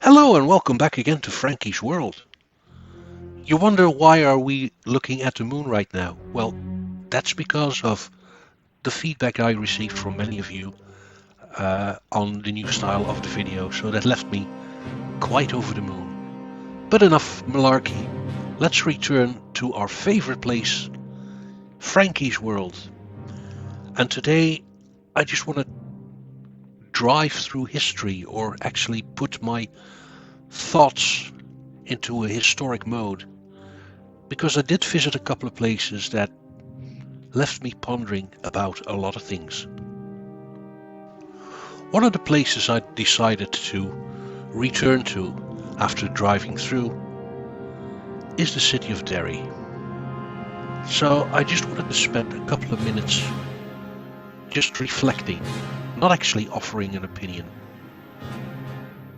Hello and welcome back again to Frankie's World. You wonder why are we looking at the moon right now? Well, that's because of the feedback I received from many of you on the new style of the video, so that left me quite over the moon. But enough malarkey. Let's return to our favorite place, Frankie's World. And today I just want to drive through history, or actually put my thoughts into a historic mode, because I did visit a couple of places that left me pondering about a lot of things. One of the places I decided to return to after driving through is the city of Derry. So I just wanted to spend a couple of minutes just reflecting, not actually offering an opinion,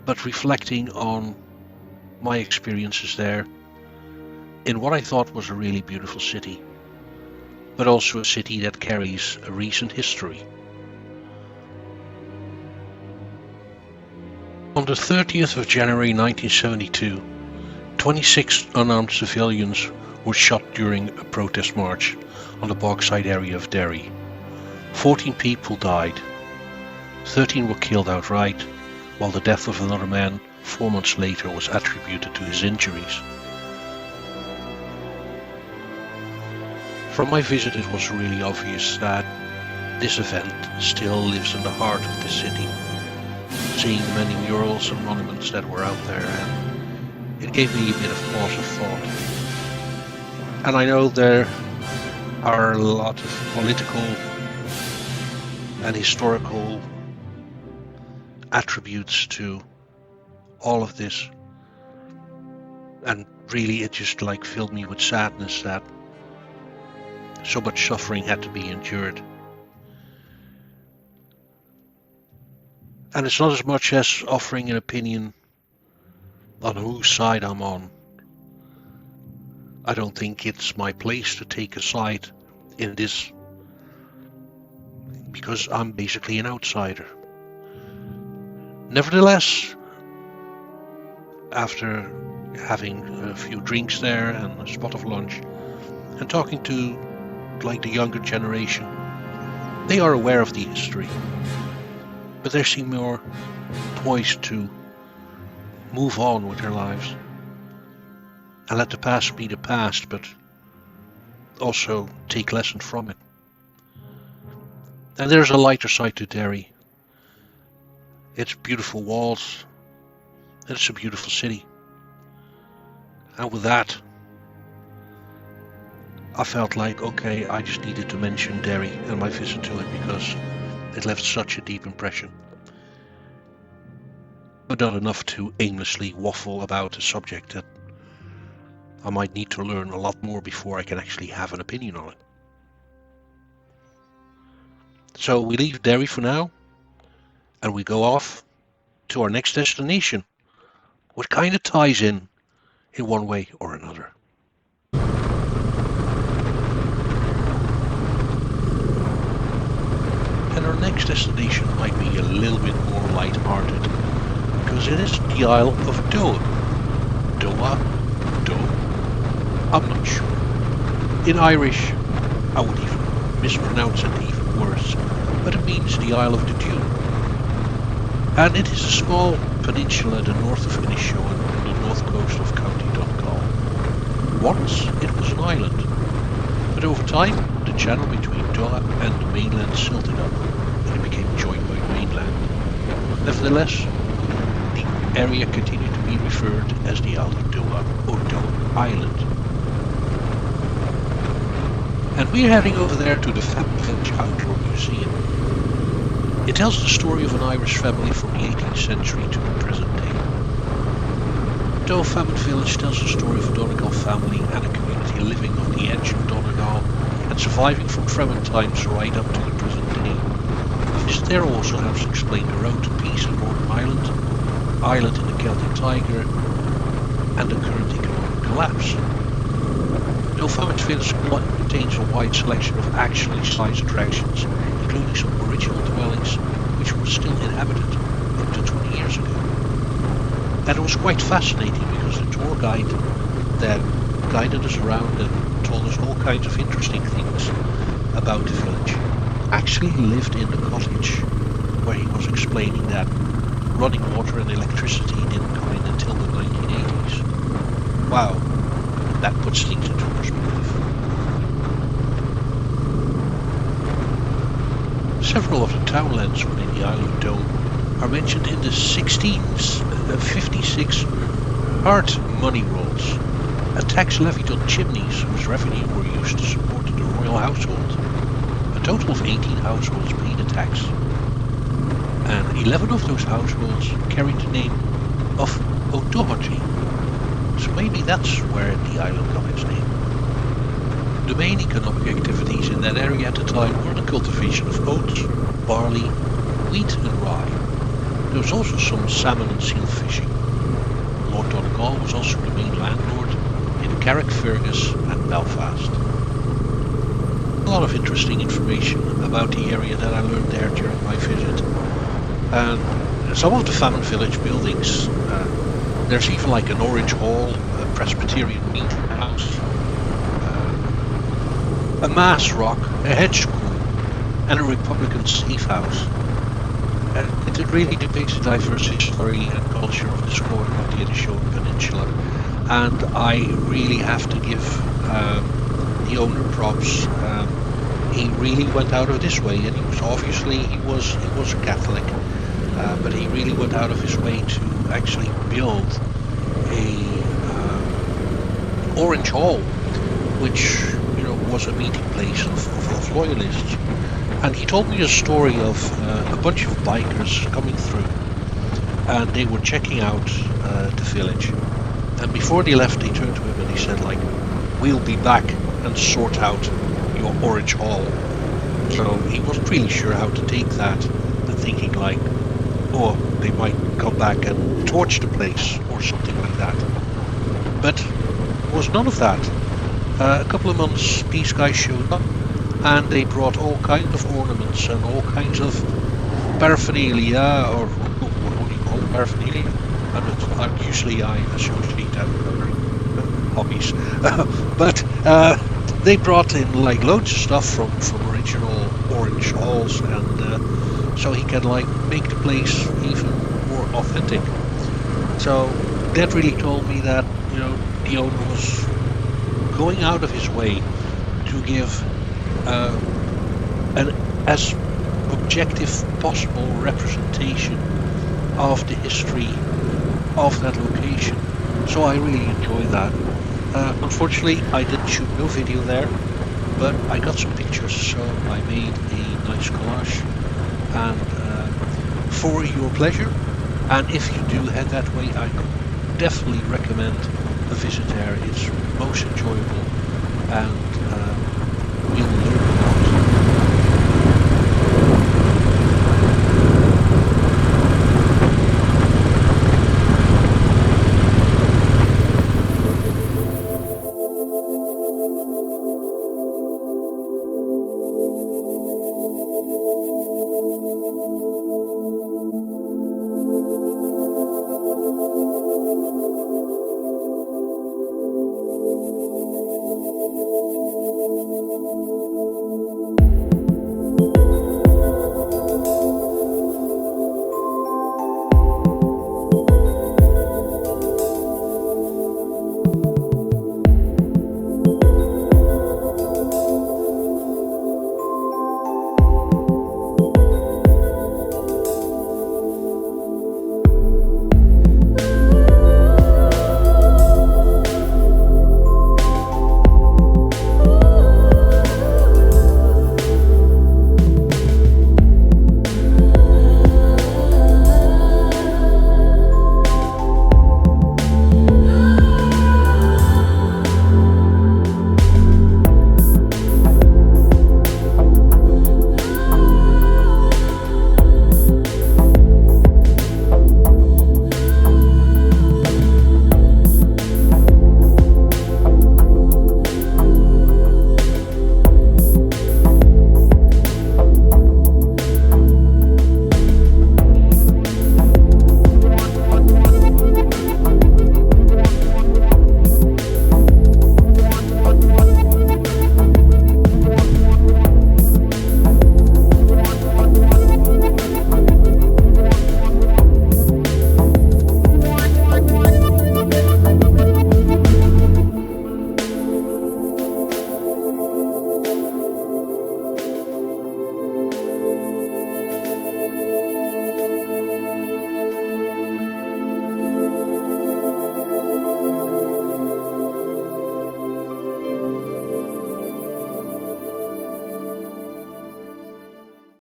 but reflecting on my experiences there in what I thought was a really beautiful city, but also a city that carries a recent history. On the 30th of January 1972, 26 unarmed civilians were shot during a protest march on the Bogside area of Derry. 14 people died, 13 were killed outright, while the death of another man 4 months later was attributed to his injuries. From my visit, it was really obvious that this event still lives in the heart of the city. Seeing the many murals and monuments that were out there, and it gave me a bit of pause of thought. And I know there are a lot of political and historical attributes to all of this, and really it just filled me with sadness that so much suffering had to be endured. And it's not as much as offering an opinion on whose side I'm on. I don't think it's my place to take a side in this, because I'm basically an outsider. Nevertheless, after having a few drinks there and a spot of lunch, and talking to the younger generation, they are aware of the history, but they seem more poised to move on with their lives and let the past be the past, but also take lesson from it. And there's a lighter side to Derry. It's beautiful walls, and it's a beautiful city. And with that, I felt like, okay, I just needed to mention Derry and my visit to it, because it left such a deep impression. But not enough to aimlessly waffle about a subject that I might need to learn a lot more before I can actually have an opinion on it. So we leave Derry for now, and we go off to our next destination, which kind of ties in one way or another. And our next destination might be a little bit more light-hearted, because it is the Isle of Doe. Doa? Doe? I'm not sure. In Irish, I would even mispronounce it even worse, but it means the Isle of the Dew. And it is a small peninsula to the north of Inishowen on the north coast of County Donegal. Once it was an island, but over time the channel between Doha and the mainland silted up and it became joined by the mainland. Nevertheless, the area continued to be referred as the Isle of Doha or Doe Island. And we're heading over there to the Family Village Outdoor Museum. It tells the story of an Irish family from the 18th century to the present day. Doe Family Village tells the story of a Donegal family and a community living on the edge of Donegal and surviving from Fremen times right up to the present day. A visit there also helps explain the road to peace in Northern Ireland, Ireland in the Celtic Tiger, and the current economic collapse. Doe Family Village contains a wide selection of actually sized attractions, including some original dwellings which were still inhabited up to 20 years ago. And it was quite fascinating because the tour guide then guided us around and told us all kinds of interesting things about the village. Actually lived in the cottage where he was explaining that running water and electricity didn't come in until the 1980s. Wow, that puts things into perspective. Several of the townlands within the island dome are mentioned in the 1656 Hart money rolls, a tax levied on chimneys whose revenue were used to support the royal household. A total of 18 households paid a tax, and 11 of those households carried the name of O'Doherty, so maybe that's where the island got its name. The main economic activities in that area at the time were the cultivation of oats, barley, wheat and rye. There was also some salmon and seal fishing. Lord Donegal was also the main landlord in Carrickfergus and Belfast. A lot of interesting information about the area that I learned there during my visit. And some of the famine village buildings, there's even like an Orange Hall, a Presbyterian meeting house, a Mass Rock, a hedge school, and a Republican safe house. It really depicts the diverse history and culture of this growing on the Inishowen Peninsula, and I really have to give the owner props. He really went out of his way, and he was a Catholic, but he really went out of his way to actually build a Orange Hall, which was a meeting place of loyalists. And he told me a story of a bunch of bikers coming through, and they were checking out the village. And before they left, they turned to him and he said, like, "We'll be back and sort out your Orange Hall." So he wasn't really sure how to take that, and thinking like, oh, they might come back and torch the place or something like that. But it was none of that. A couple of months, these guys showed up, and they brought all kinds of ornaments and all kinds of paraphernalia, or what do you call paraphernalia? Usually I associate that with other hobbies. But they brought in like loads of stuff from original Orange Halls, and so he can like make the place even more authentic. So that really told me that the owner was going out of his way to give an as objective possible representation of the history of that location. So I really enjoy that. Unfortunately, I didn't shoot no video there, but I got some pictures, so I made a nice collage, and for your pleasure. And if you do head that way, I could definitely recommend a visit there. It's most enjoyable, and